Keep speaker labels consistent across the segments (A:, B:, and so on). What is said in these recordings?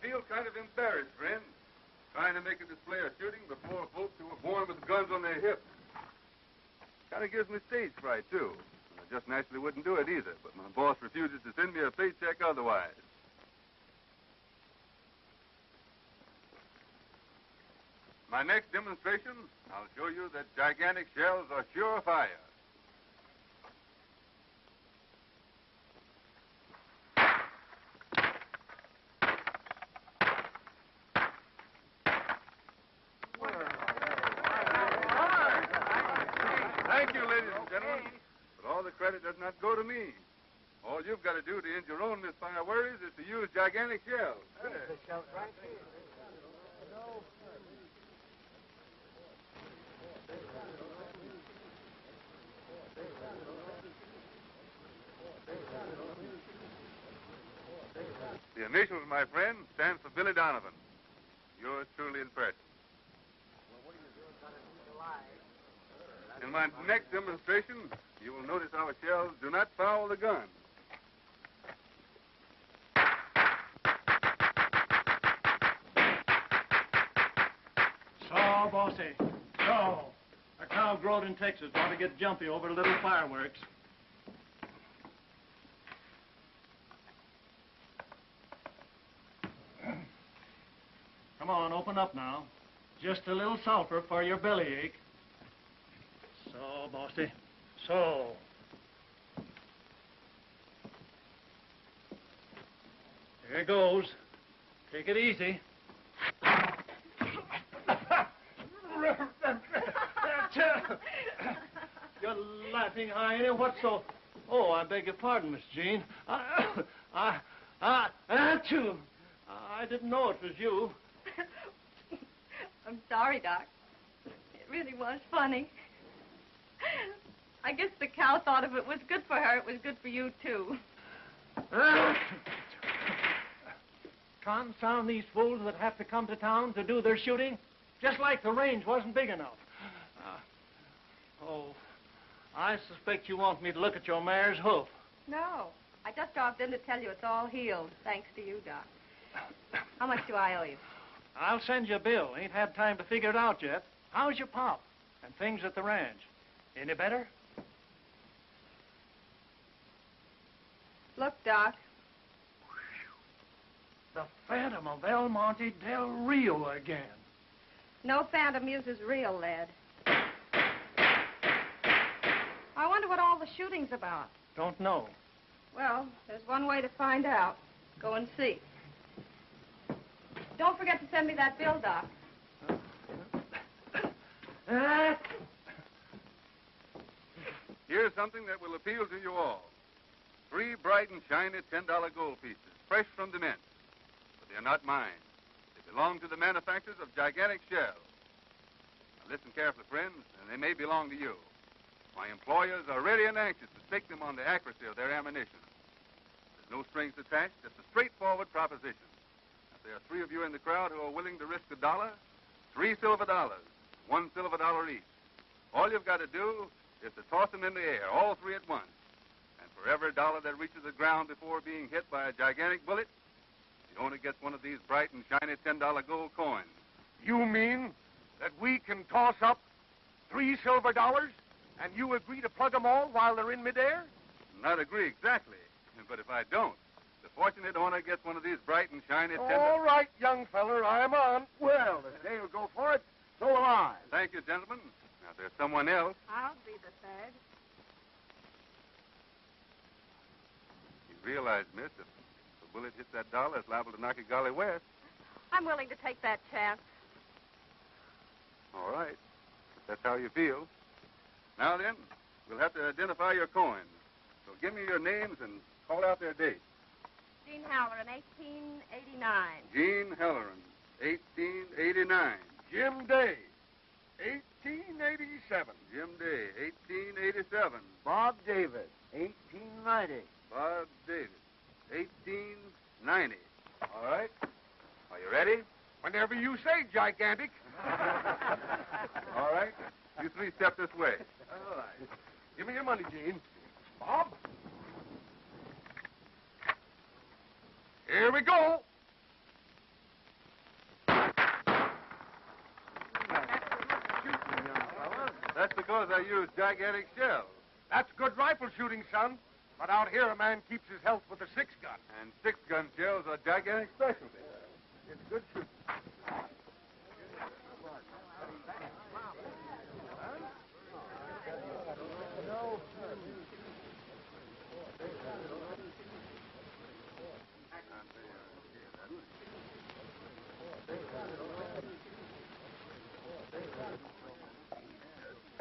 A: feel kind of embarrassed, friend. Trying to make a display of shooting before folks who were born with guns on their hips. Kind of gives me stage fright, too. I just naturally wouldn't do it either, but my boss refuses to send me a paycheck otherwise. My next demonstration, I'll show you that gigantic shells are sure fire. Thank you, ladies and gentlemen. But all the credit does not go to me. All you've got to do to end your own misfire worries is to use gigantic shells. The initials, my friend, stand for Billy Donovan. Yours truly in person. In my next demonstration, you will notice our shells do not foul the gun.
B: So, bossy, so. A cow growed in Texas ought to get jumpy over little fireworks. Come on, open up now. Just a little sulfur for your bellyache. So, bossy, so. Here goes. Take it easy. You're laughing, Heine. What's so... Oh, I beg your pardon, Miss Jean. Achoo! I didn't know it was you.
C: I'm sorry, Doc. It really was funny. I guess the cow thought if it was good for her, it was good for you, too.
B: Confound these fools that have to come to town to do their shooting. Just like the range wasn't big enough. I suspect you want me to look at your mare's hoof.
C: No. I just dropped in to tell you it's all healed, thanks to you, Doc. How much do I owe you?
B: I'll send you a bill. Ain't had time to figure it out yet. How's your pop? And things at the ranch? Any better?
C: Look, Doc.
B: The Phantom of El Monte Del Rio again.
C: No Phantom uses real lead. I wonder what all the shooting's about.
B: Don't know.
C: Well, there's one way to find out. Go and see. Don't forget to send me that bill, Doc.
A: Here's something that will appeal to you all. 3 bright and shiny $10 gold pieces, fresh from the mint. But they're not mine. They belong to the manufacturers of gigantic shells. Now listen carefully, friends, and they may belong to you. My employers are ready and anxious to stake them on the accuracy of their ammunition. There's no strings attached, just a straightforward proposition. If there are 3 of you in the crowd who are willing to risk $1, 3 silver dollars, $1 silver each. All you've got to do is to toss them in the air, all 3 at once. And for every dollar that reaches the ground before being hit by a gigantic bullet, the owner gets one of these bright and shiny $10 gold coins.
D: You mean that we can toss up 3 silver dollars, and you agree to plug them all while they're in midair?
A: Not agree exactly, but if I don't, the fortunate owner gets one of these bright and shiny $10.
D: All right, young feller, I'm on. Well, if they'll go for it, so will I.
A: Thank you, gentlemen. Now, there's someone else.
C: I'll be the third.
A: You realize, miss, if the bullet hits that dollar, it's liable to knock it golly west.
C: I'm willing to take that chance.
A: All right. If that's how you feel. Now then, we'll have to identify your coins. So give me your names and call out their dates.
C: Jean Halloran, 1889.
A: Jean Halloran, 1889.
D: Jim Day, 1887.
A: Jim Day, 1887.
D: Bob Davis, 1890.
A: Bob Davis, 1890. All right. Are you ready?
D: Whenever you say, gigantic.
A: All right. You 3 step this way.
D: All right. Give me your money, Gene. Bob. Here we go.
A: because I use gigantic shells.
D: That's good rifle shooting, son. But out here, a man keeps his health with a 6-gun.
A: And 6-gun shells are gigantic specialty. It's good shooting.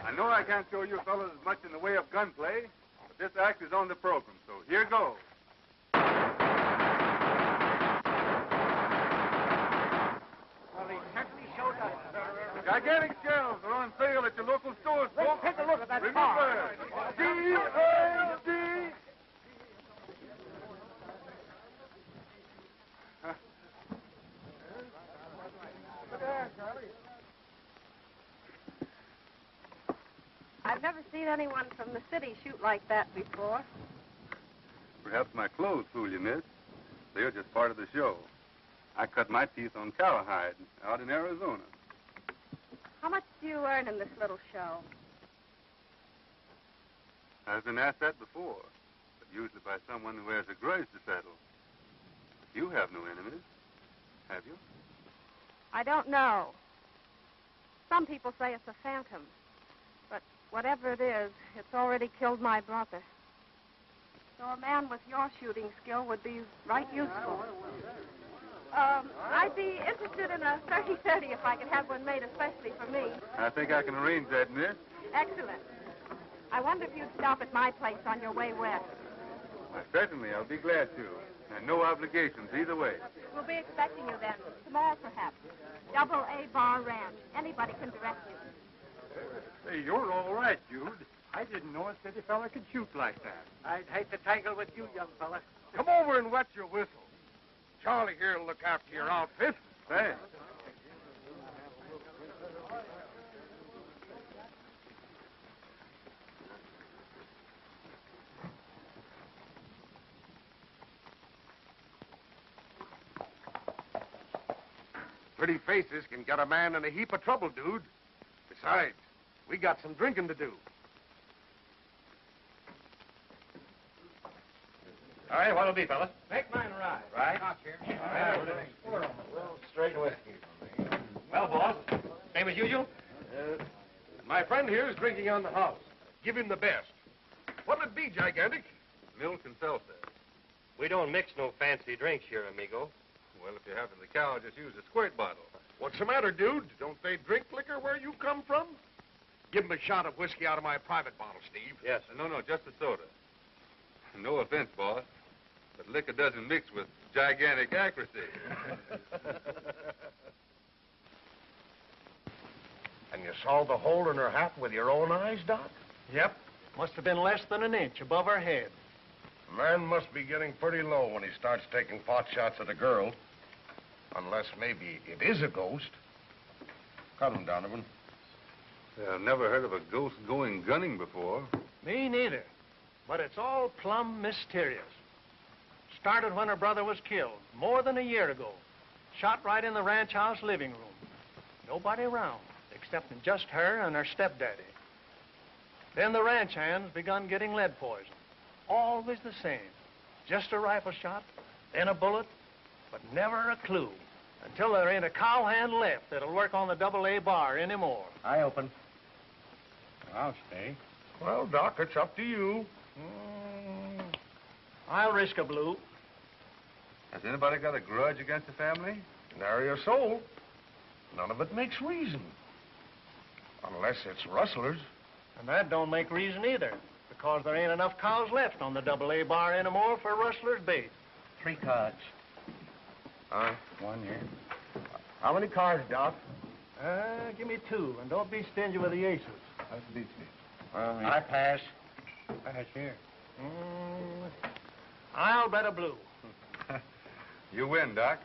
A: I know I can't show you fellas as much in the way of gunplay, but this act is on the program, so here goes.
D: Well, he certainly showed us.
A: Gigantic shells are on sale at your local stores,
D: Let's
A: folks.
D: take a look at that
A: Remember,
D: car.
A: D-A-D.
C: I've never seen anyone from the city shoot like that before.
A: Perhaps my clothes fool you, miss. They're just part of the show. I cut my teeth on cowhide out in Arizona.
C: How much do you earn in this little show?
A: I've been asked that before, but usually by someone who has a grudge to settle. But you have no enemies, have you?
C: I don't know. Some people say it's a phantom. But whatever it is, it's already killed my brother. So a man with your shooting skill would be right useful. I'd be interested in a 30-30 if I could have one made especially for me.
A: I think I can arrange that, miss.
C: Excellent. I wonder if you'd stop at my place on your way west.
A: Why, certainly, I'll be glad to. And no obligations either way.
C: We'll be expecting you then. Tomorrow, perhaps. Double A Bar Ranch. Anybody can direct you.
E: Hey, you're all right, Jude. I didn't know a city fella could shoot like that.
B: I'd hate to tangle with you, young fella.
D: Come over and wet your whistle. Charlie here will look after your outfit.
A: Thanks.
D: Pretty faces can get a man in a heap of trouble, dude. Besides, we got some drinking to do.
E: All right, what'll it be, fella?
B: Make mine right.
E: Right. Straight whiskey. Well, boss, same as usual?
D: My friend here is drinking on the house. Give him the best. What'll it be, Gigantic?
A: Milk and seltzer.
F: We don't mix no fancy drinks here, amigo.
A: Well, if you happen the cow, just use a squirt bottle.
D: What's the matter, dude? Don't they drink liquor where you come from? Give him a shot of whiskey out of my private bottle, Steve.
F: Yes.
A: No, just a soda. No offense, boss, but liquor doesn't mix with gigantic accuracy.
D: And you saw the hole in her hat with your own eyes, Doc?
B: Yep. Must have been less than an inch above her head.
D: Man must be getting pretty low when he starts taking pot shots at a girl. Unless maybe it is a ghost. Cut him, Donovan.
A: I've never heard of a ghost going gunning before.
B: Me neither. But it's all plumb mysterious. Started when her brother was killed, more than a year ago. Shot right in the ranch house living room. Nobody around, excepting just her and her stepdaddy. Then the ranch hands begun getting lead poison. Always the same. Just a rifle shot, then a bullet, but never a clue. Until there ain't a cowhand left that'll work on the Double A Bar anymore.
E: I open. I'll stay.
D: Well, Doc, it's up to you.
B: I'll risk a blue.
A: Has anybody got a grudge against the family?
D: Nary a soul. None of it makes reason. Unless it's rustlers.
B: And that don't make reason either, because there ain't enough cows left on the Double A Bar anymore for rustlers' bait.
E: 3 cards.
D: Huh?
E: 1 here.
D: How many cards, Doc?
B: Give me 2, and don't be stingy with the aces.
A: That beats me.
D: Well,
E: I pass. Pass here.
B: I'll bet a blue.
A: You win, Doc.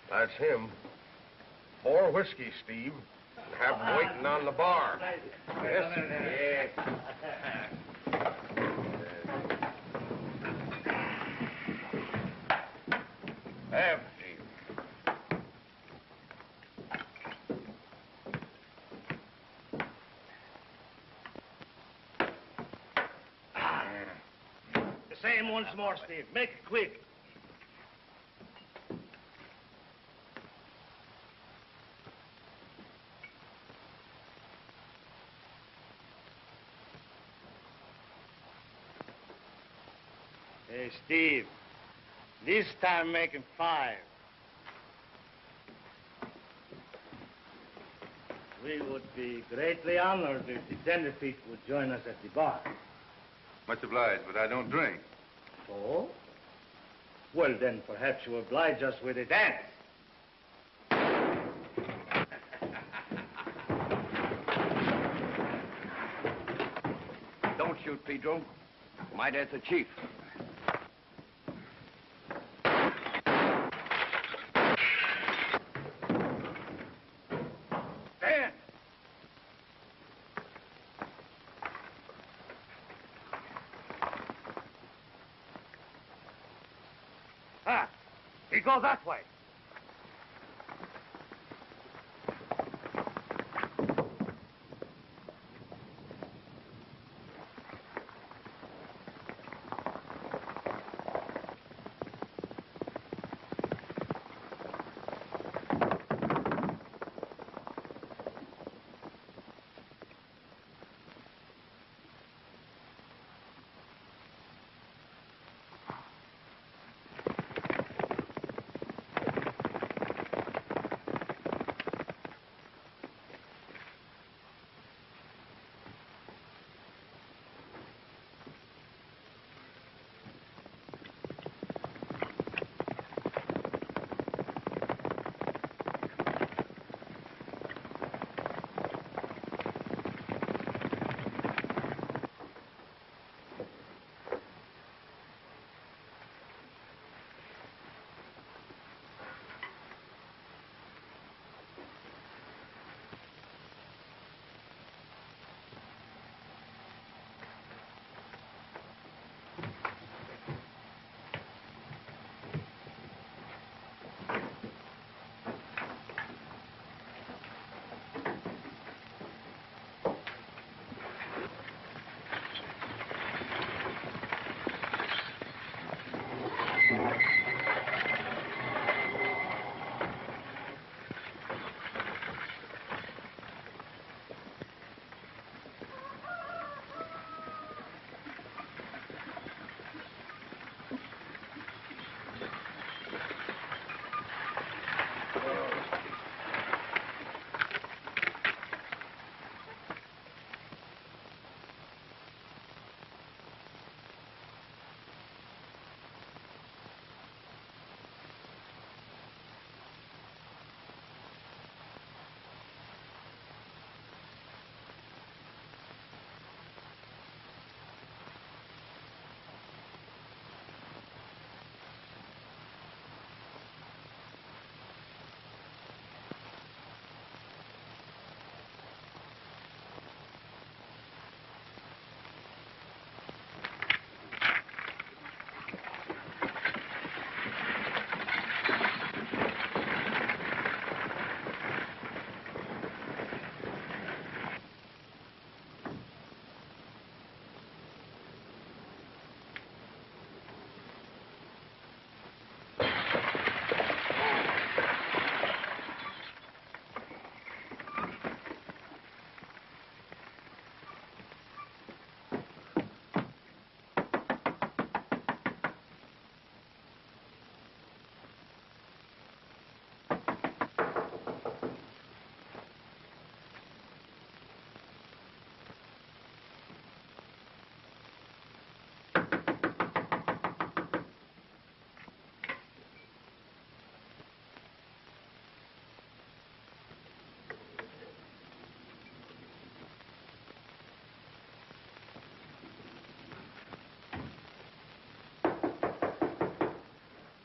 D: That's him. 4 whiskey, Steve. And have him waiting on the bar.
F: Yes.
D: Have, Steve.
G: The same once more, Steve. Make it quick. Hey, Steve. This time making 5. We would be greatly honored if the tenderfeet would join us at the bar.
A: Much obliged, but I don't drink.
G: So? Well, then perhaps you oblige us with a dance.
H: Don't shoot, Pedro. My dad's a chief.
G: Stand! Ah, he goes that way.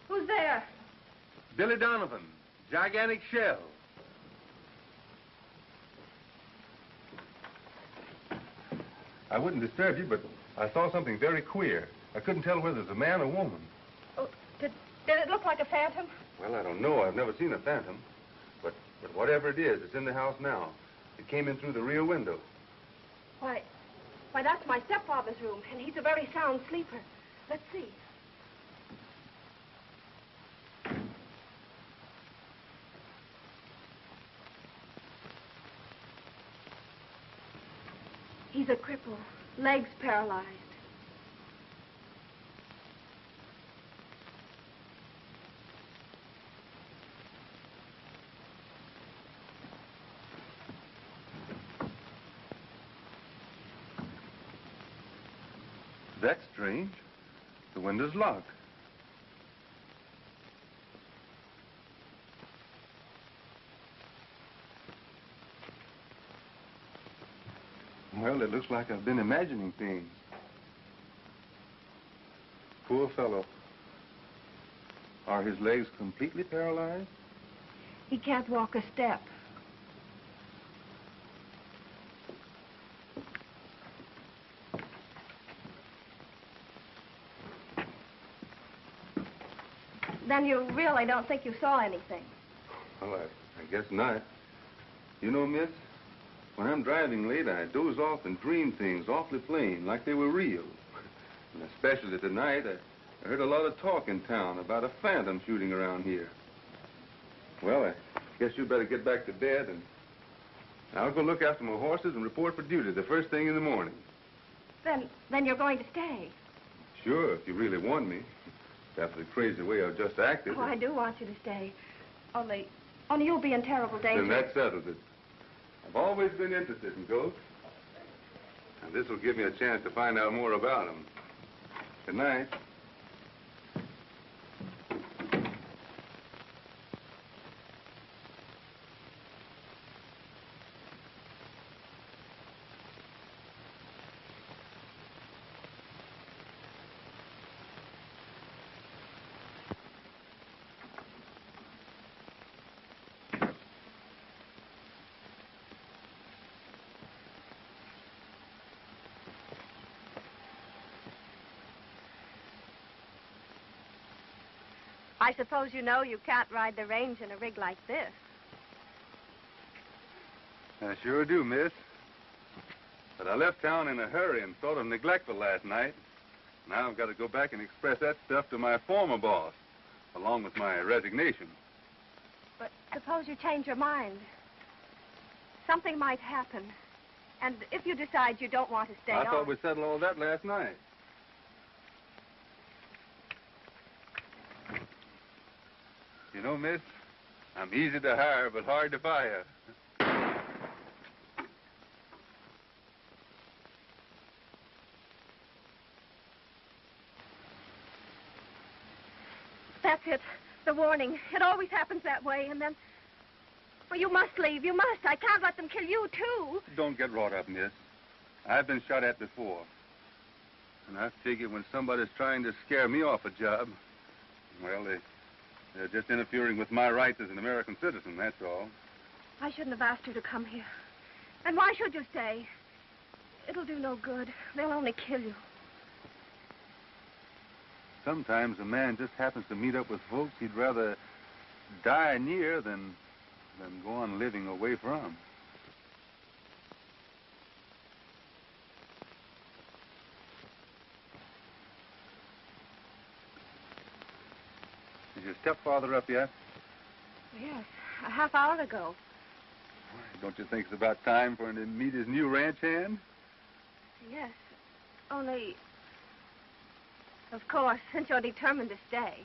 C: Who's there?
A: Billy Donovan, gigantic shell. I wouldn't disturb you, but I saw something very queer. I couldn't tell whether it was a man or woman.
C: Oh, did it look like a phantom?
A: Well, I don't know. I've never seen a phantom. But whatever it is, it's in the house now. It came in through the rear window.
C: Why, that's my stepfather's room, and he's a very sound sleeper. Let's see. He's a cripple, legs paralyzed.
A: That's strange. The window's locked. Well, it looks like I've been imagining things. Poor fellow. Are his legs completely paralyzed?
C: He can't walk a step. Then you really don't think you saw anything?
A: Well, I guess not. You know, miss, when I'm driving late, I doze off and dream things awfully plain, like they were real. And especially tonight, I heard a lot of talk in town about a phantom shooting around here. Well, I guess you'd better get back to bed, and I'll go look after my horses and report for duty the first thing in the morning.
C: Then you're going to stay?
A: Sure, if you really want me. After the crazy way I've just acted.
C: Oh, I do want you to stay. Only you'll be in terrible danger.
A: Then that settles it. I've always been interested in ghosts. And this will give me a chance to find out more about them. Good night.
C: I suppose you know you can't ride the range in a rig like this.
A: I sure do, miss. But I left town in a hurry and sort of neglectful last night. Now I've got to go back and express that stuff to my former boss, along with my resignation.
C: But suppose you change your mind. Something might happen. And if you decide you don't want to stay
A: I thought we settled all that last night. You know, miss, I'm easy to hire, but hard to fire.
C: That's it. The warning. It always happens that way, and then... Well, you must leave. You must. I can't let them kill you, too.
A: Don't get wrought up, miss. I've been shot at before. And I figure when somebody's trying to scare me off a job, well, they're just interfering with my rights as an American citizen, that's all.
C: I shouldn't have asked you to come here. And why should you stay? It'll do no good. They'll only kill you.
A: Sometimes a man just happens to meet up with folks he'd rather die near than go on living away from. Is your stepfather up yet?
C: Yes, a half hour ago.
A: Don't you think it's about time for him to meet his new ranch hand?
C: Yes, only... Of course, since you're determined to stay.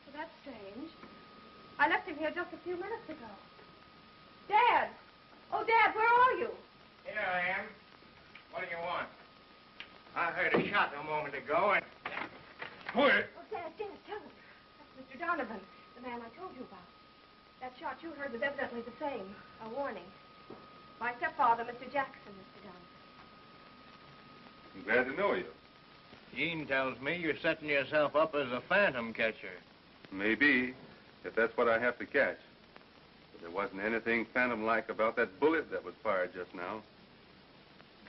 C: Well, that's strange. I left him here just a few minutes ago. Dad! Oh, Dad, where are you?
G: Here I am. What do you want? I heard a shot a moment ago and... Quick!
C: Oh, Dad, tell him. That's Mr. Donovan, the man I told you about. That shot you heard was evidently the same. A warning. My stepfather, Mr. Jackson, Mr. Donovan.
A: I'm glad to know you.
G: Jean tells me you're setting yourself up as a phantom catcher.
A: Maybe, if that's what I have to catch. But there wasn't anything phantom-like about that bullet that was fired just now.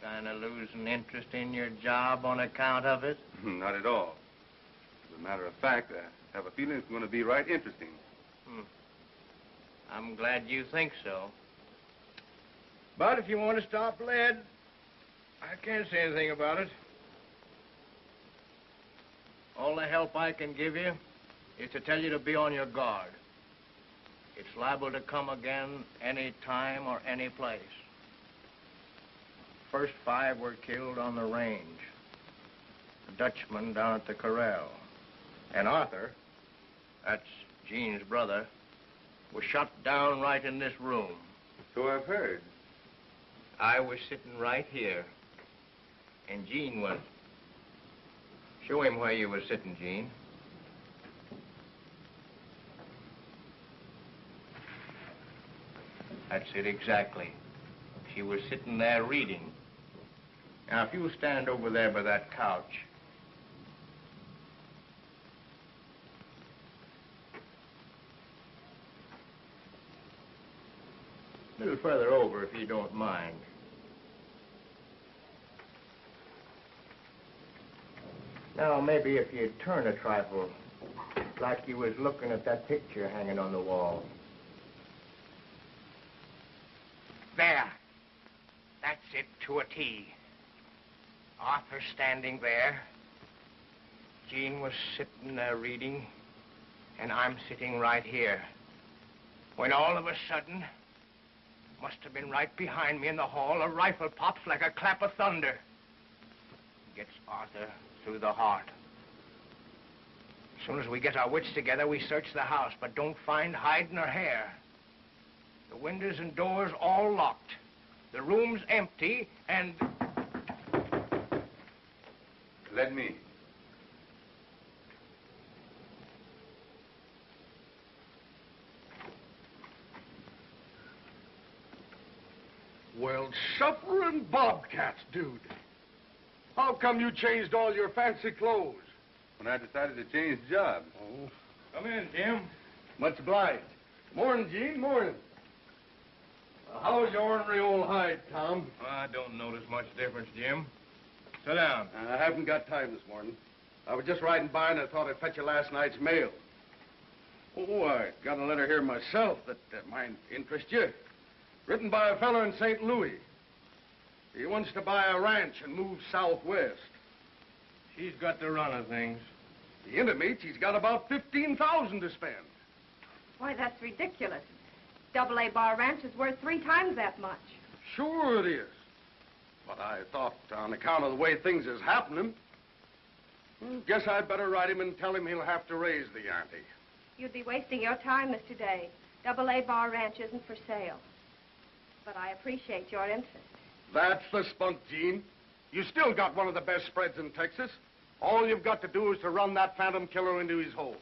G: Kind of losing interest in your job on account of it?
A: Not at all. As a matter of fact, I have a feeling it's going to be right interesting.
G: I'm glad you think so. But if you want to stop lead, I can't say anything about it. All the help I can give you is to tell you to be on your guard. It's liable to come again any time or any place. First 5 were killed on the range. The Dutchman down at the corral. And Arthur, that's Jean's brother, was shot down right in this room.
A: So I've heard.
G: I was sitting right here, and Jean was. Show him where you were sitting, Jean. That's it exactly. She was sitting there reading. Now, if you stand over there by that couch. A little further over, if you don't mind. Now, maybe if you'd turn a trifle, like you was looking at that picture hanging on the wall. There. That's it to a T. Arthur standing there. Jean was sitting there reading, and I'm sitting right here. When all of a sudden, must have been right behind me in the hall, a rifle pops like a clap of thunder. Gets Arthur through the heart. As soon as we get our wits together, we search the house, but don't find hide nor hair. The windows and doors all locked. The room's empty, and...
A: Let me.
D: Well, suffering bobcats, dude. How come you changed all your fancy clothes?
A: When I decided to change jobs.
D: Oh.
G: Come in, Jim.
D: Much obliged. Morning, Gene, morning. How's your ornery old hide, Tom?
G: I don't notice much difference, Jim. Sit down.
D: I haven't got time this morning. I was just riding by and I thought I'd fetch you last night's mail. Oh, I got a letter here myself that might interest you. Written by a fellow in St. Louis. He wants to buy a ranch and move southwest.
G: She's got the run of things.
D: He intimates he's got about $15,000 to spend.
C: Why, that's ridiculous. Double-A Bar Ranch is worth 3 times that much.
D: Sure it is. But I thought, on account of the way things is happening, guess I'd better write him and tell him he'll have to raise the ante.
C: You'd be wasting your time, Mr. Day. Double-A Bar Ranch isn't for sale. But I appreciate your interest.
D: That's the spunk, Gene. You still got one of the best spreads in Texas. All you've got to do is to run that phantom killer into his hole.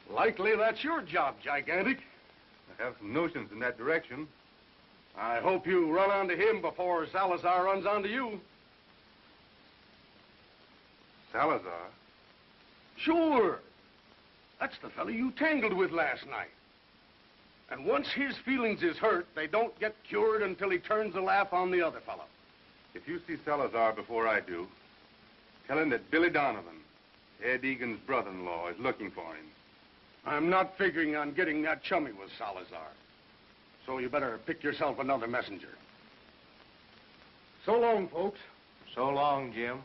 D: Likely that's your job, Gigantic.
A: I have some notions in that direction.
D: I hope you run onto him before Salazar runs onto you.
A: Salazar?
D: Sure. That's the fellow you tangled with last night. And once his feelings is hurt, they don't get cured until he turns the laugh on the other fellow.
A: If you see Salazar before I do, tell him that Billy Donovan, Ed Egan's brother-in-law, is looking for him.
D: I'm not figuring on getting that chummy with Salazar. So you better pick yourself another messenger. So long, folks.
G: So long, Jim.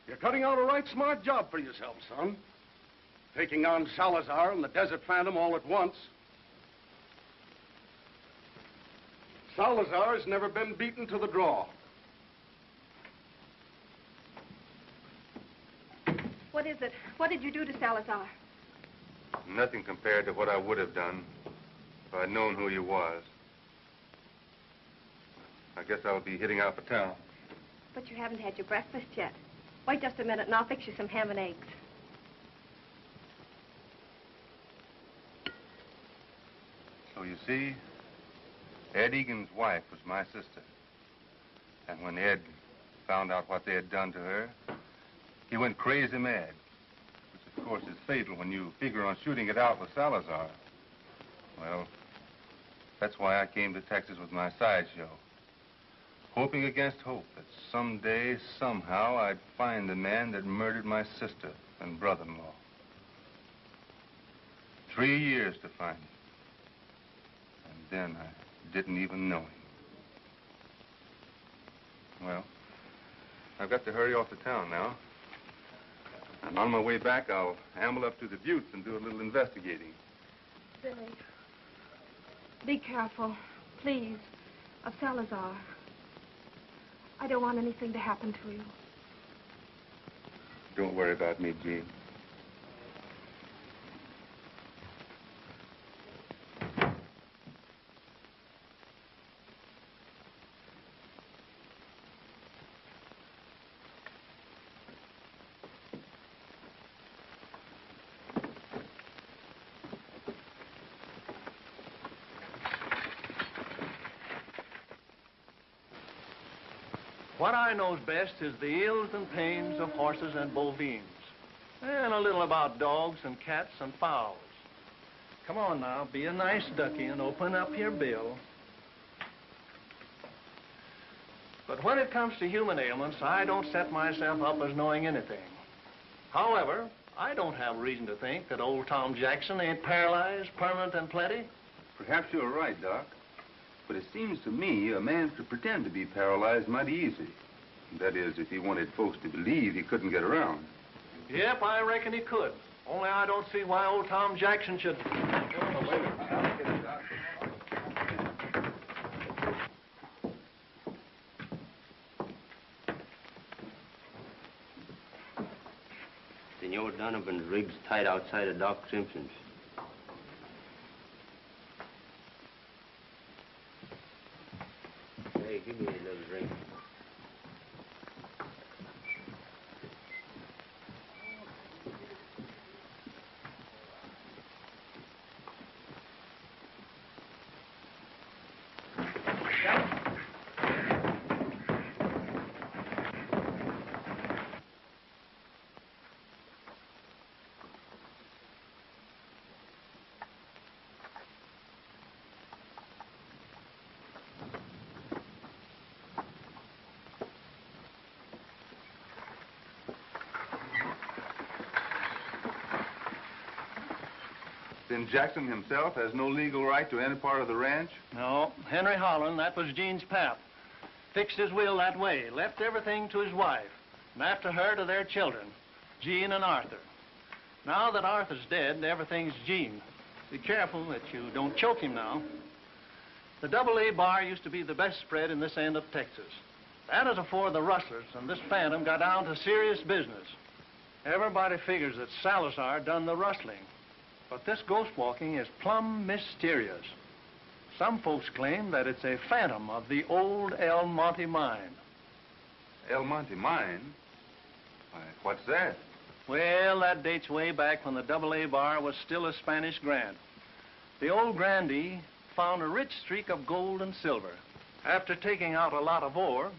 D: You're cutting out a right smart job for yourself, son. Taking on Salazar and the Desert Phantom all at once. Salazar's never been beaten to the draw.
C: What is it? What did you do to Salazar?
A: Nothing compared to what I would have done if I'd known who he was. I guess I'll be heading out for town.
C: But you haven't had your breakfast yet. Wait just a minute and I'll fix you some ham and eggs.
A: So you see, Ed Egan's wife was my sister. And when Ed found out what they had done to her, he went crazy mad. Which, of course, is fatal when you figure on shooting it out with Salazar. Well, that's why I came to Texas with my sideshow. hoping against hope that someday, somehow, I'd find the man that murdered my sister and brother-in-law. 3 years to find him. And then I didn't even know him. Well, I've got to hurry off to town now. And on my way back, I'll amble up to the Buttes and do a little investigating.
C: Billy, be careful, please, of Salazar. I don't want anything to happen to you.
A: Don't worry about me, Jean.
B: What I knows best is the ills and pains of horses and bovines, and a little about dogs and cats and fowls. Come on now, be a nice ducky and open up your bill. But when it comes to human ailments, I don't set myself up as knowing anything. However, I don't have reason to think that old Tom Jackson ain't paralyzed, permanent, and plenty.
A: Perhaps you're right, Doc. But it seems to me a man could pretend to be paralyzed mighty easy. That is, if he wanted folks to believe he couldn't get around.
B: Yep, I reckon he could. Only I don't see why old Tom Jackson should...
F: Senor Donovan's rig's tied outside of Doc Simpson's. Hey, give me a little drink.
A: Then Jackson himself has no legal right to any part of the ranch?
B: No, Henry Holland, that was Gene's pap. Fixed his will that way, left everything to his wife, and after her to their children, Gene and Arthur. Now that Arthur's dead, everything's Gene. Be careful that you don't choke him now. The AA bar used to be the best spread in this end of Texas. That is afore the rustlers and this phantom got down to serious business. Everybody figures that Salazar done the rustling. But this ghost walking is plumb mysterious. Some folks claim that it's a phantom of the old El Monte mine.
A: El Monte mine? Why, what's that?
B: Well, that dates way back when the AA bar was still a Spanish grant. The old grandee found a rich streak of gold and silver. After taking out a lot of ore,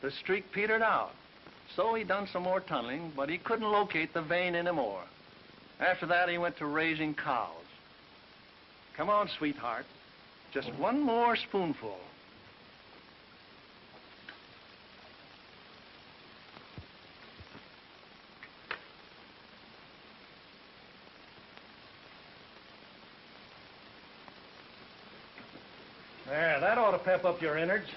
B: the streak petered out. So he done some more tunneling, but he couldn't locate the vein anymore. After that, he went to raising cows. Come on, sweetheart. Just one more spoonful. There, that ought to pep up your innards.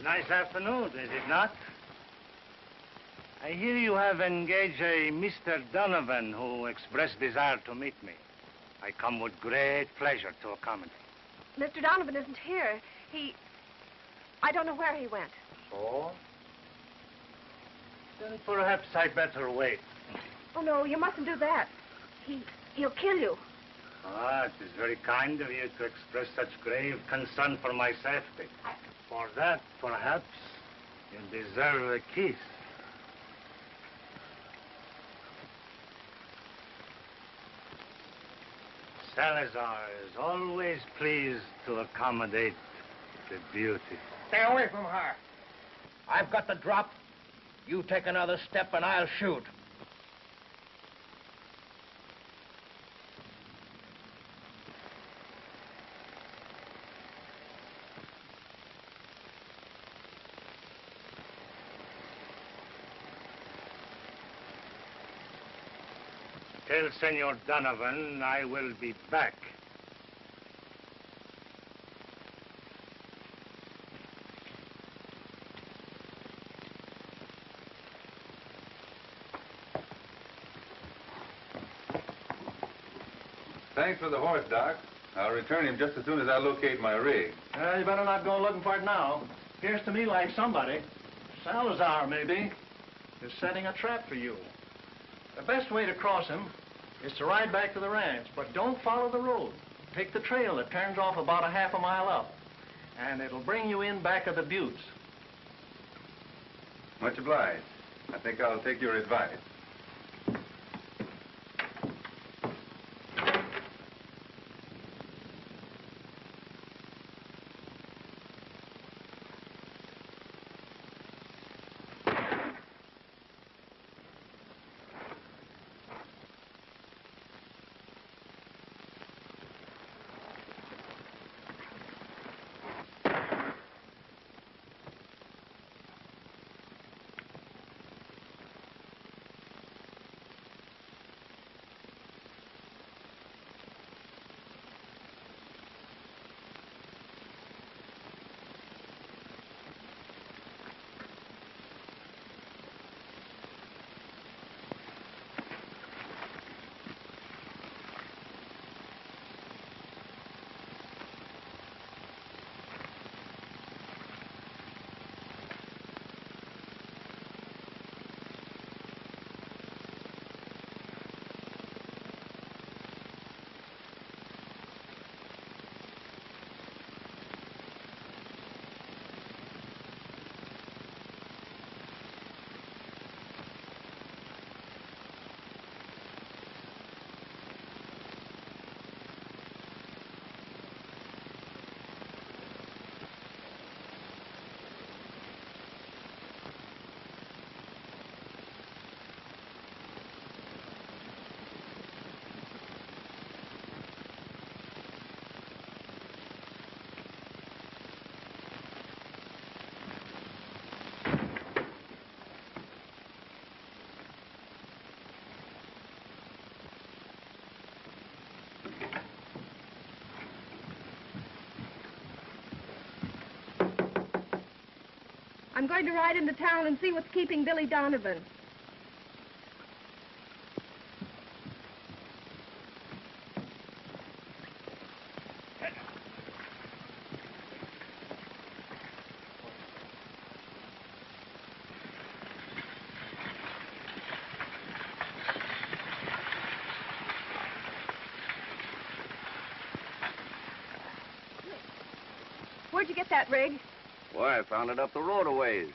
I: Nice afternoon, is it not? I hear you have engaged a Mr. Donovan who expressed desire to meet me. I come with great pleasure to accommodate.
C: Mr. Donovan isn't here. I don't know where he went.
I: So? Then perhaps I'd better wait.
C: Oh, no, you mustn't do that. He'll kill you.
I: Ah, it is very kind of you to express such grave concern for my safety. For that, perhaps, you deserve a kiss. Salazar is always pleased to accommodate a beauty.
G: Stay away from her. I've got the drop. You take another step and I'll shoot.
I: Tell Senor Donovan I will be back.
A: Thanks for the horse, Doc. I'll return him just as soon as I locate my rig.
B: You better not go looking for it now. Appears to me like somebody, Salazar maybe, is setting a trap for you. The best way to cross him is to ride back to the ranch, but don't follow the road. Take the trail that turns off about a half a mile up, and it'll bring you in back of the buttes.
A: Much obliged. I think I'll take your advice.
C: I'm going to ride into town and see what's keeping Billy Donovan. Where'd you get that rig?
H: Why, I found it up the road a ways.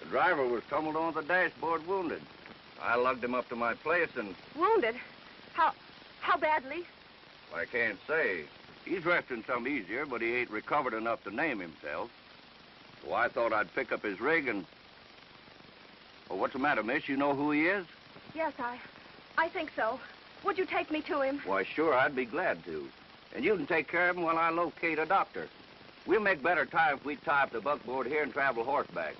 H: The driver was tumbled on the dashboard wounded. I lugged him up to my place and...
C: Wounded? How badly?
H: I can't say. He's resting some easier, but he ain't recovered enough to name himself. So I thought I'd pick up his rig and... Well, what's the matter, miss? You know who he is?
C: Yes, I think so. Would you take me to him?
H: Why, sure, I'd be glad to. And you can take care of him while I locate a doctor. We'll make better time if we tie up the buckboard here and travel horseback.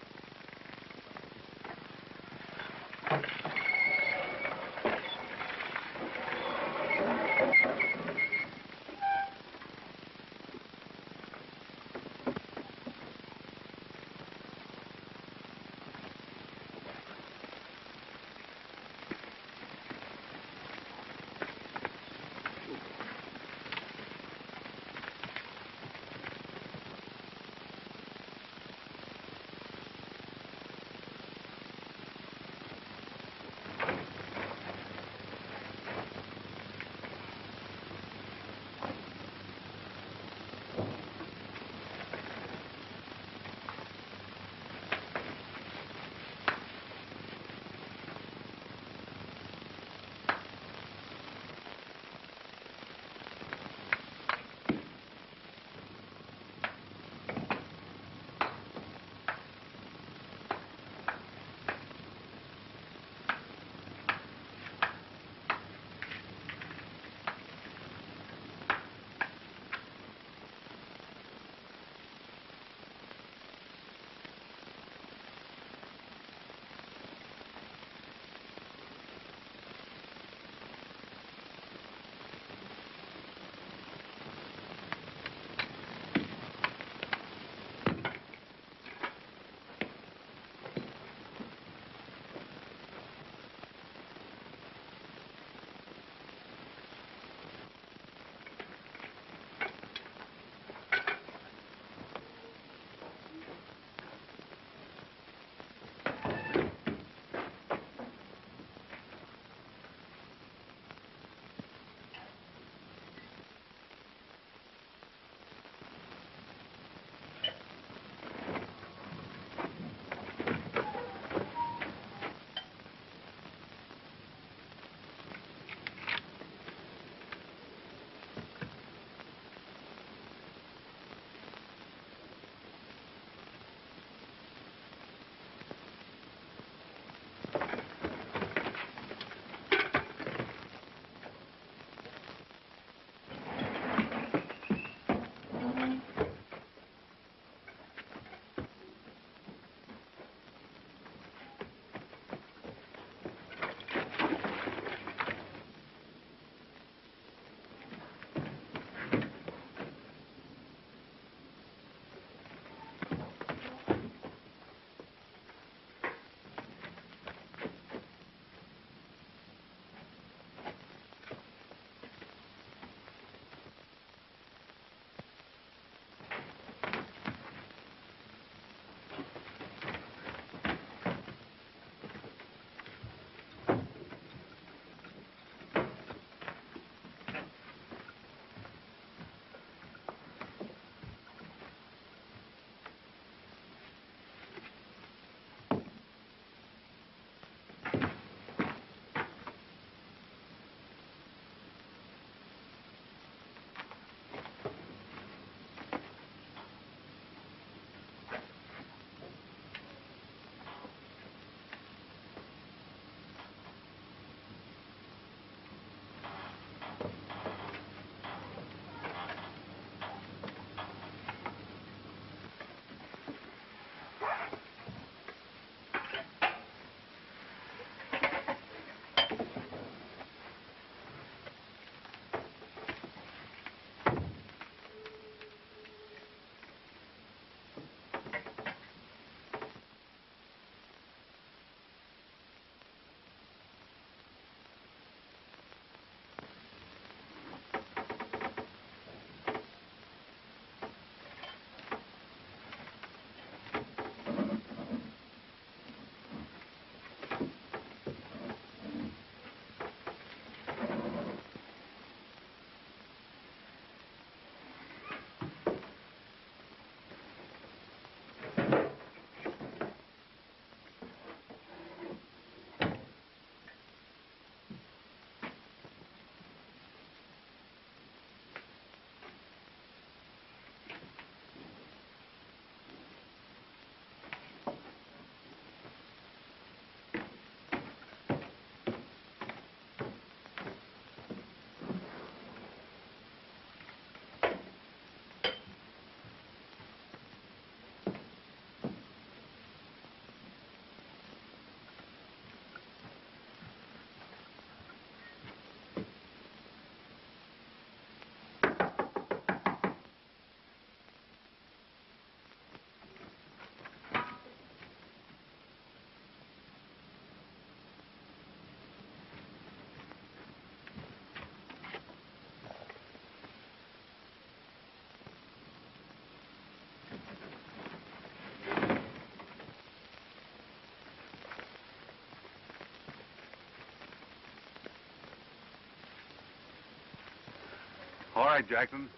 A: right, Jackson.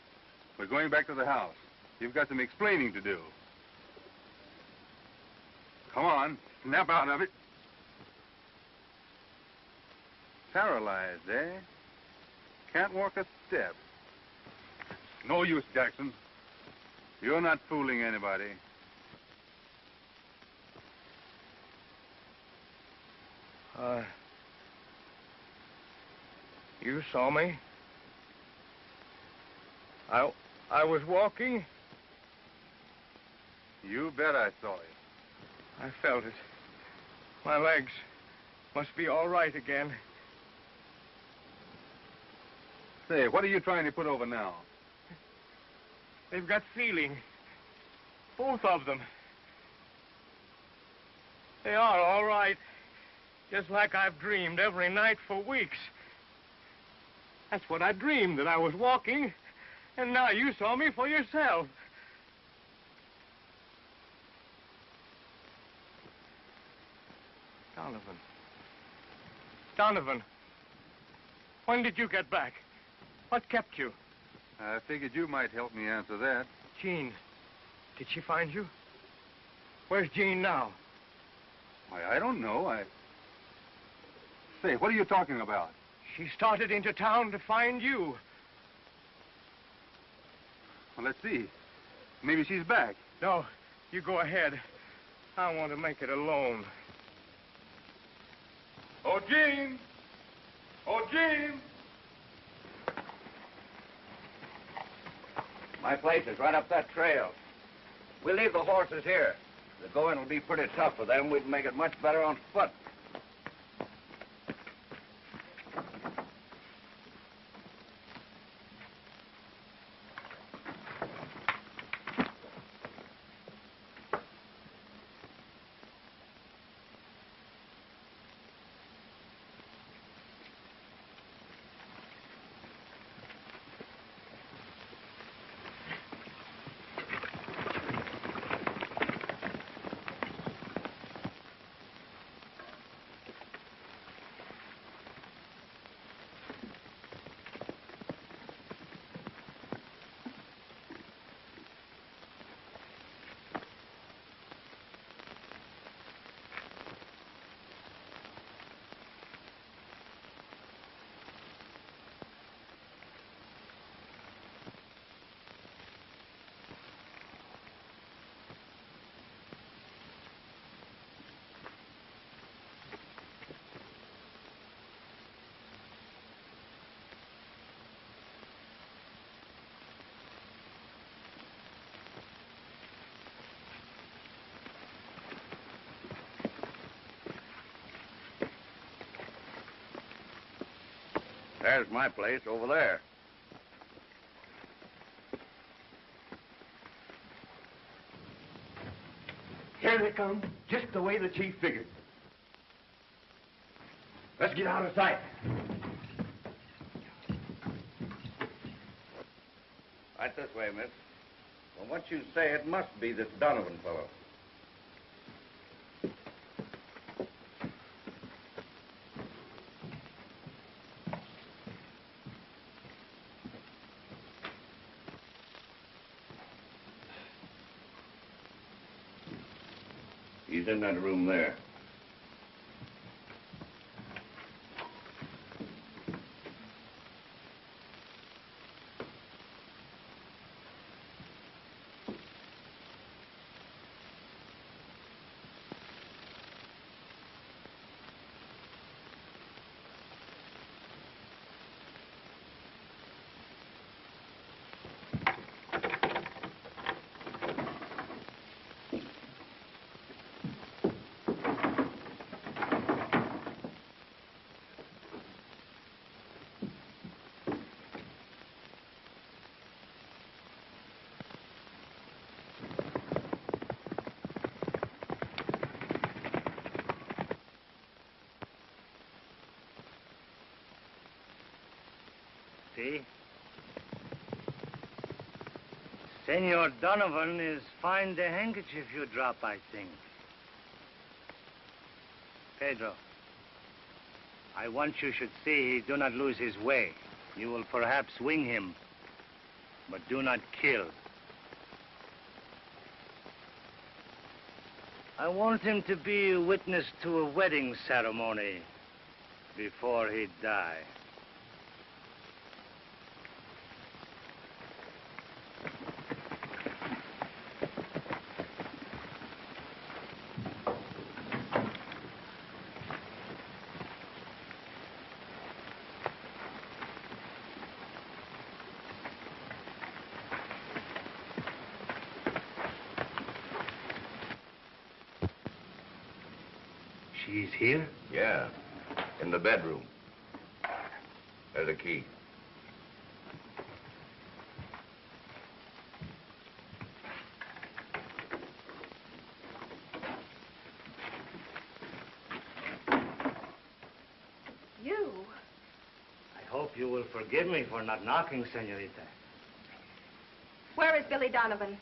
A: We're going back to the house. You've got some explaining to do. Come on, snap out of it. Paralyzed, eh? Can't walk a step. No use, Jackson. You're not fooling anybody.
G: You saw me? I was walking.
A: You bet I saw you.
G: I felt it. My legs must be all right again.
A: Say, what are you trying to put over now?
G: They've got feeling. Both of them. They are all right. Just like I've dreamed every night for weeks. That's what I dreamed, that I was walking. And now you saw me for yourself. Donovan. Donovan. When did you get back? What kept you?
A: I figured you might help me answer that.
G: Jean. Did she find you? Where's Jean now?
A: Why, I don't know. Say, what are you talking about?
G: She started into town to find you.
A: Well, let's see. Maybe she's back.
G: No, you go ahead. I want to make it alone.
A: Oh, Jean! Oh, Jean!
H: My place is right up that trail. We'll leave the horses here. The going will be pretty tough for them. We'd make it much better on foot. There's my place over there.
D: Here they come, just the way the chief figured. Let's get out of sight.
H: Right this way, miss. From what you say, it must be this Donovan fellow. He's in that room there.
I: See? Senor Donovan is find the handkerchief you drop, I think. Pedro, I want you should see he do not lose his way. You will perhaps wing him. but do not kill. I want him to be a witness to a wedding ceremony before he die. She's here?
H: Yeah, in the bedroom. There's a key.
C: You?
I: I hope you will forgive me for not knocking, senorita.
C: Where is Billy Donovan?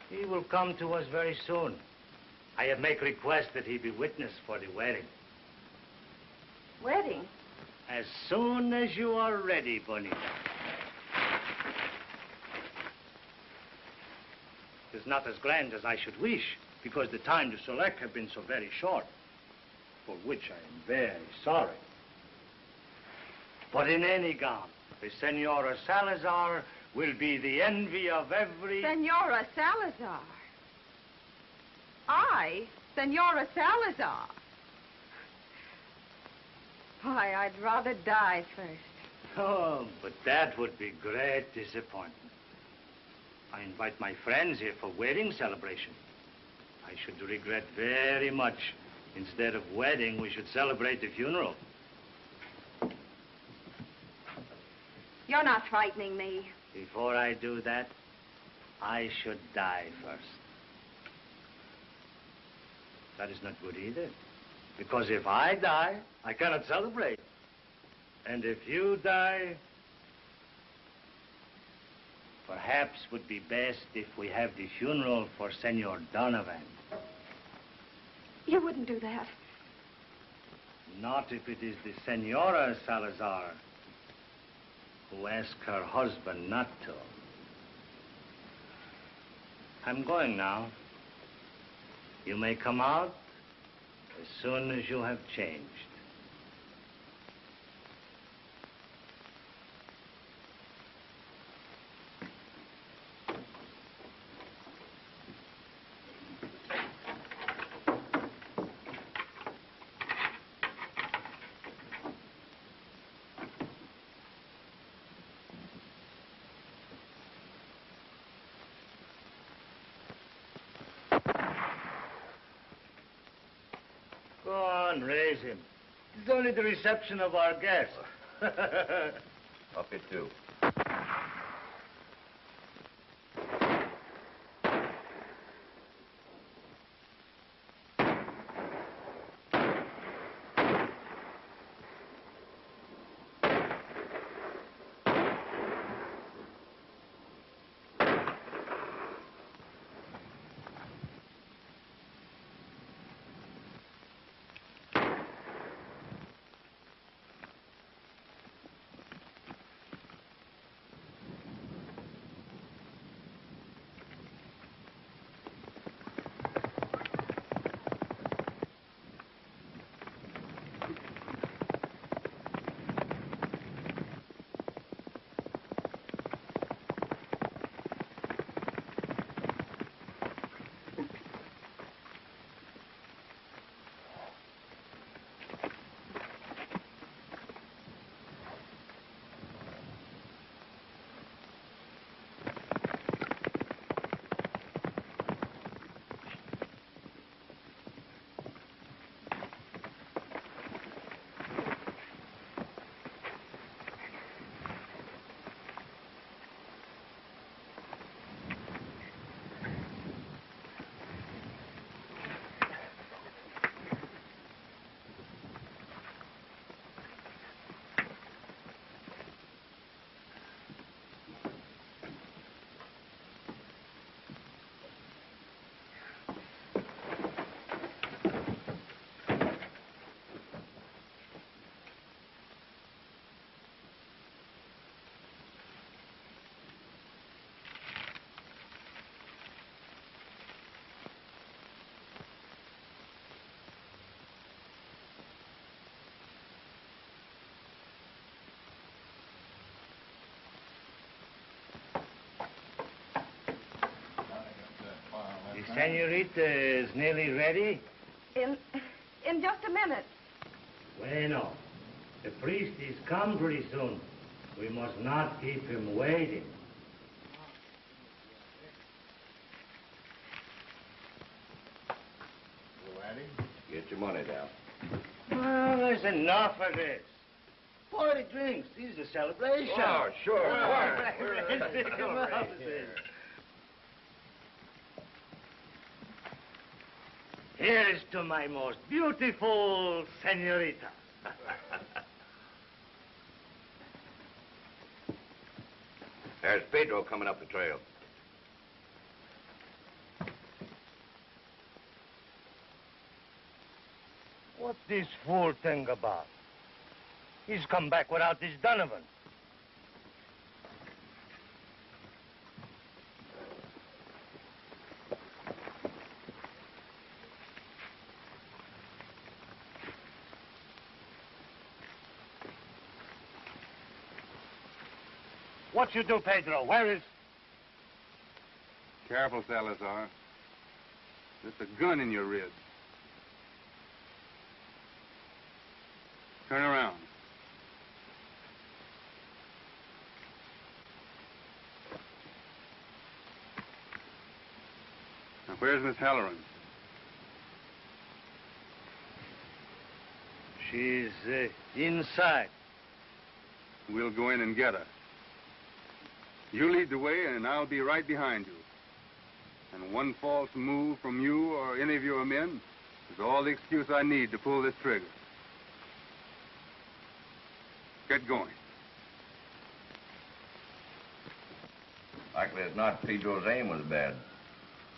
I: He will come to us very soon. I have make request that he be witness for the wedding.
C: Wedding?
I: As soon as you are ready, Bonita. It's not as grand as I should wish, because the time to select have been so very short, for which I am very sorry. But in any gown, the Senora Salazar will be the envy of every...
C: Senora Salazar? I? Senora Salazar? Why, I'd rather die first.
I: Oh, but that would be great disappointment. I invite my friends here for wedding celebration. I should regret very much. Instead of wedding, we should celebrate the funeral.
C: You're not frightening me.
I: Before I do that, I should die first. That is not good either. Because if I die, I cannot celebrate. And if you die, perhaps would be best if we have the funeral for Senor Donovan.
C: You wouldn't do that.
I: Not if it is the Senora Salazar who asked her husband not to. I'm going now. You may come out as soon as you have changed. Go on, raise him. It's only the reception of our guests.
H: Up it too.
I: Senorita is nearly ready?
C: In just a minute.
I: Bueno. The priest is come pretty soon. We must not keep him waiting.
H: Get your money down.
I: Well, there's enough of this. 40 drinks. This is a celebration.
H: Oh, sure.
I: Come on. Here's to my most beautiful senorita.
H: There's Pedro coming up the trail.
I: What's this fool thing about? He's come back without this Donovan. What you do, Pedro? Where is...
A: Careful, Salazar. There's a gun in your ribs. Turn around. Now, where's Miss Halloran?
I: She's inside.
A: We'll go in and get her. You lead the way, and I'll be right behind you. And one false move from you or any of your men is all the excuse I need to pull this trigger. Get going.
H: Likely as not, Pedro's aim was bad.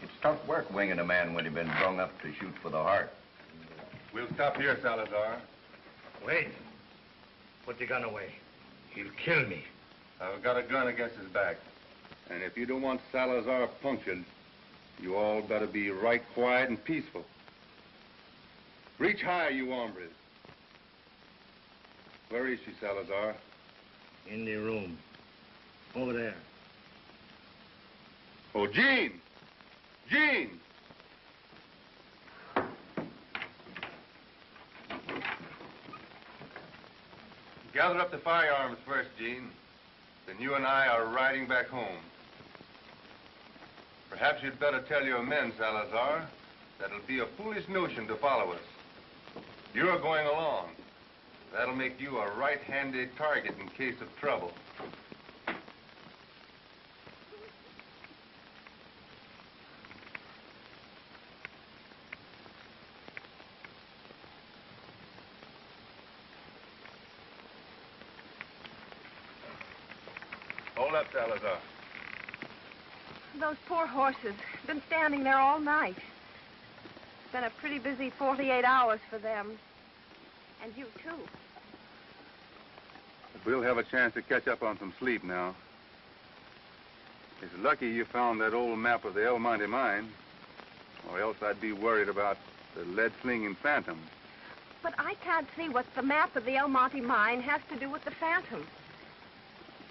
H: It's tough work winging a man when he's been brung up to shoot for the heart.
A: We'll stop here, Salazar.
I: Wait. Put the gun away. He'll kill me.
A: I've got a gun against his back. And if you don't want Salazar punctured, you all better be right quiet and peaceful. Reach higher, you hombres. Where is she, Salazar?
I: In the room. Over there.
A: Oh, Jean! Jean! Gather up the firearms first, Jean. Then you and I are riding back home. Perhaps you'd better tell your men, Salazar, that it'll be a foolish notion to follow us. You're going along. That'll make you a right-handed target in case of trouble. Hold up, Salazar.
C: Those poor horses. Been standing there all night. It's been a pretty busy 48 hours for them. And you, too.
A: We'll have a chance to catch up on some sleep now. It's lucky you found that old map of the El Monte mine, or else I'd be worried about the lead-slinging Phantom.
C: But I can't see what the map of the El Monte mine has to do with the Phantom.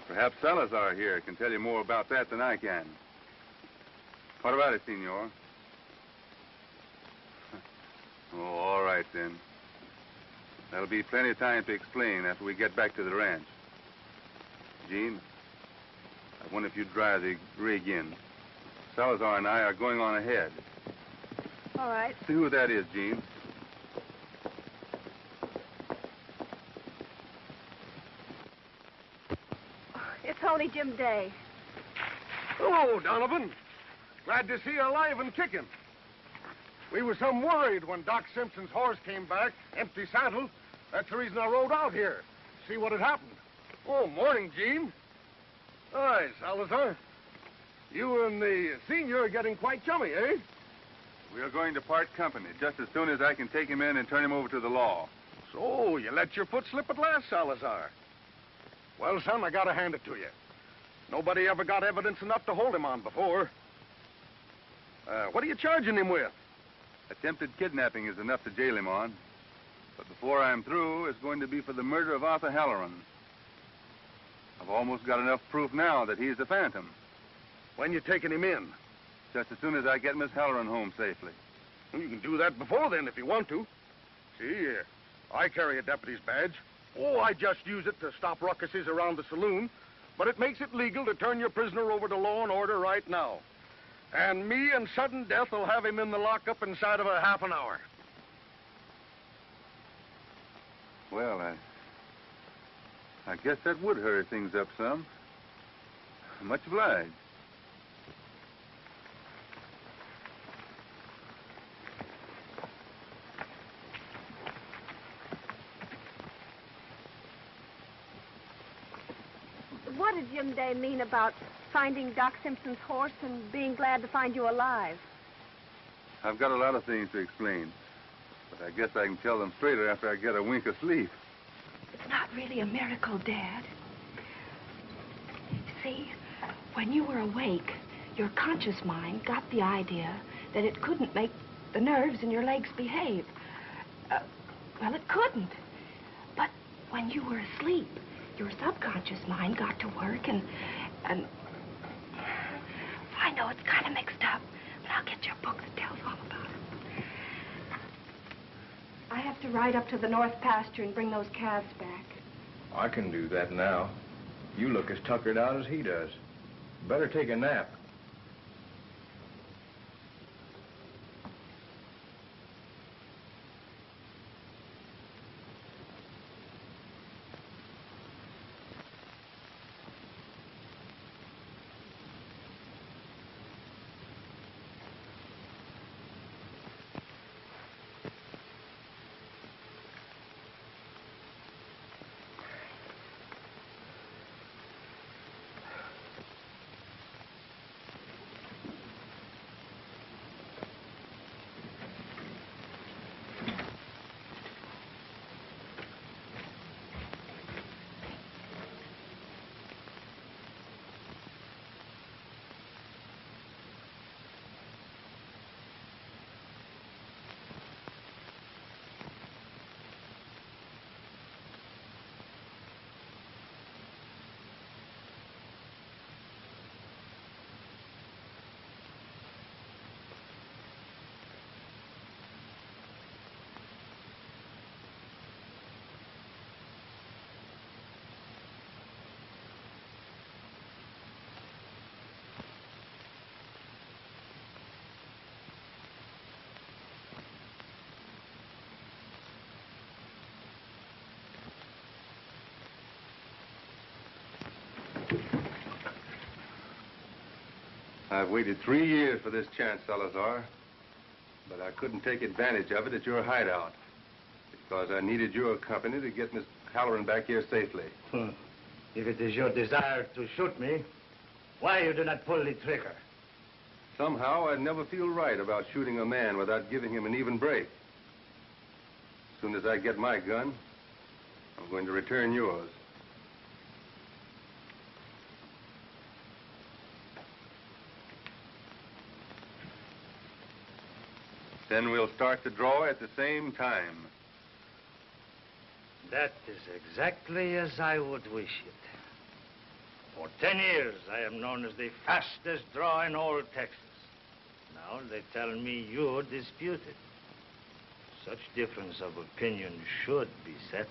A: Perhaps Salazar here can tell you more about that than I can. What about it, Senor? Oh, all right, then. There'll be plenty of time to explain after we get back to the ranch. Jean, I wonder if you'd drive the rig in. Salazar and I are going on ahead.
C: All right.
A: See who that is, Jean.
C: It's only Jim Day.
D: Hello, Donovan. Glad to see you alive and kicking. We were some worried when Doc Simpson's horse came back, empty saddle. That's the reason I rode out here. See what had happened. Oh, morning, Gene. Hi, Salazar. You and the senior are getting quite chummy, eh?
A: We're going to part company just as soon as I can take him in and turn him over to the law.
D: So, you let your foot slip at last, Salazar. Well, son, I gotta hand it to you. Nobody ever got evidence enough to hold him on before. What are you charging him with?
A: Attempted kidnapping is enough to jail him on. But before I'm through, it's going to be for the murder of Arthur Halloran. I've almost got enough proof now that he's the Phantom.
D: When you taking him in?
A: just as soon as I get Miss Halloran home safely.
D: Well, you can do that before then if you want to. See, I carry a deputy's badge. Oh, I just use it to stop ruckuses around the saloon, but it makes it legal to turn your prisoner over to law and order right now. And me and sudden death will have him in the lockup inside of a half an hour.
A: Well, I guess that would hurry things up some. Much obliged.
C: What did Jim Day mean about finding Doc Simpson's horse and being glad to find you alive?
A: I've got a lot of things to explain, but I guess I can tell them straighter after I get a wink of sleep.
J: It's not really a miracle, Dad. See, when you were awake, your conscious mind got the idea that it couldn't make the nerves in your legs behave. Well, it couldn't. But when you were asleep, your subconscious mind got to work and I know it's kind of mixed up, but I'll get you a book that tells all about it. I have to ride up to the north pasture and bring those calves back.
E: I can do that now. You look as tuckered out as he does. Better take a nap.
A: I've waited 3 years for this chance, Salazar, but I couldn't take advantage of it at your hideout because I needed your company to get Miss Halloran back here safely.
I: If it is your desire to shoot me, why you do not pull the trigger?
A: Somehow, I'd never feel right about shooting a man without giving him an even break. As soon as I get my gun, I'm going to return yours. Then we'll start the draw at the same time.
I: That is exactly as I would wish it. For 10 years, I am known as the fastest draw in all Texas. Now they tell me you dispute it. Such difference of opinion should be settled.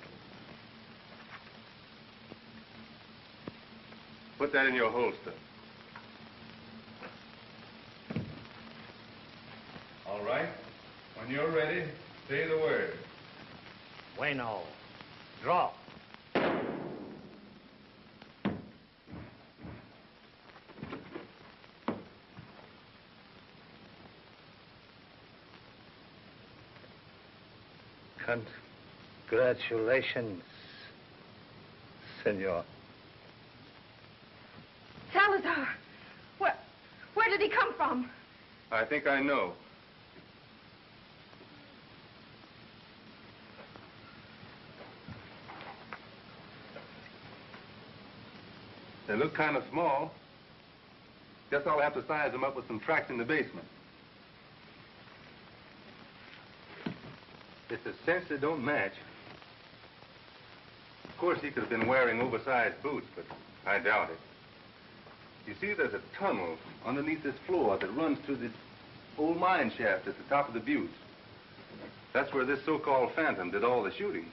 A: Put that in your holster. All right. When you're ready, say the word.
I: Bueno. Draw. Congratulations, senor.
C: Salazar! Where did he come from?
A: I think I know. They look kind of small. Guess I'll have to size them up with some tracks in the basement. It's a cinch that don't match. Of course, he could have been wearing oversized boots, but I doubt it. You see, there's a tunnel underneath this floor that runs to the old mine shaft at the top of the butte. That's where this so-called phantom did all the shooting.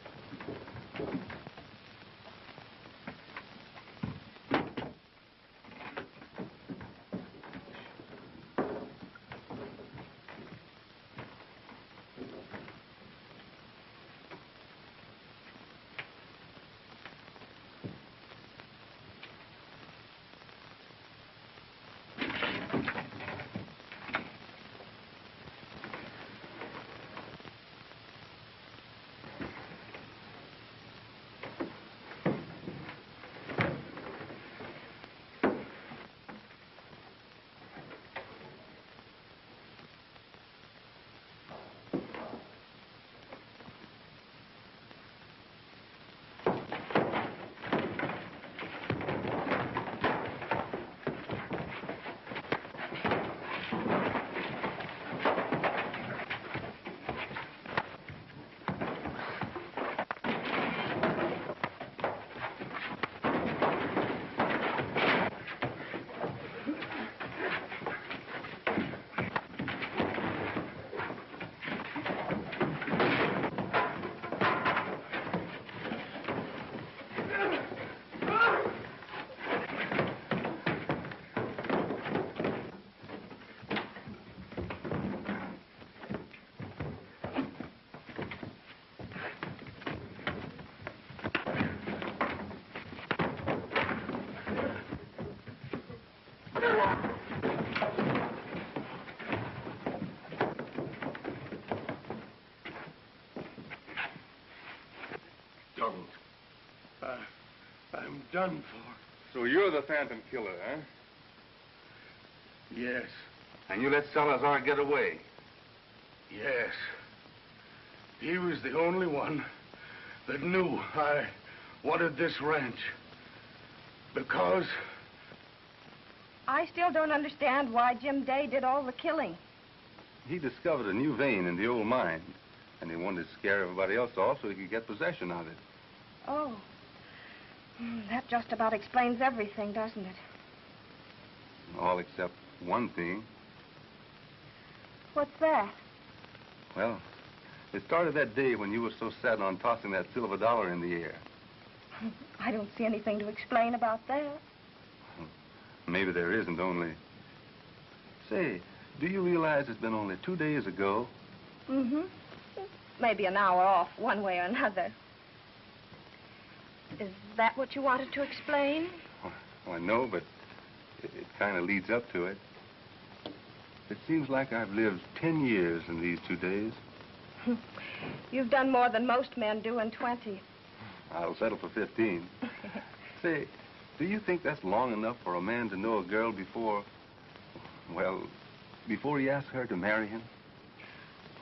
D: I'm done for.
A: So you're the phantom killer, huh?
D: Yes.
A: And you let Salazar get away?
D: Yes. He was the only one that knew I wanted this ranch. Because...
C: I still don't understand why Jim Day did all the killing.
A: He discovered a new vein in the old mine, and he wanted to scare everybody else off so he could get possession of it.
C: Oh. That just about explains everything, doesn't it?
A: All except one thing.
C: What's that?
A: Well, it started that day when you were so set on tossing that silver dollar in the air.
C: I don't see anything to explain about that.
A: Maybe there isn't, only... Say, do you realize it's been only 2 days ago?
C: Mm-hmm. Maybe an hour off, one way or another. Is that what you wanted to explain?
A: Oh, I know, but it kind of leads up to it. It seems like I've lived 10 years in these 2 days.
C: You've done more than most men do in 20.
A: I'll settle for 15. Say, do you think that's long enough for a man to know a girl before, well, before he asks her to marry him?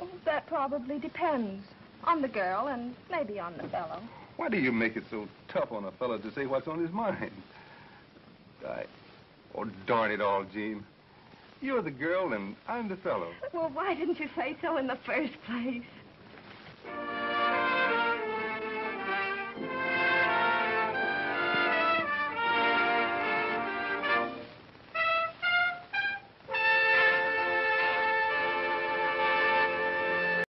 C: Oh, that probably depends on the girl and maybe on the fellow.
A: Why do you make it so tough on a fellow to say what's on his mind? Oh, darn it all, Jean. You're the girl and I'm the fellow.
C: Well, why didn't you say so in the first place?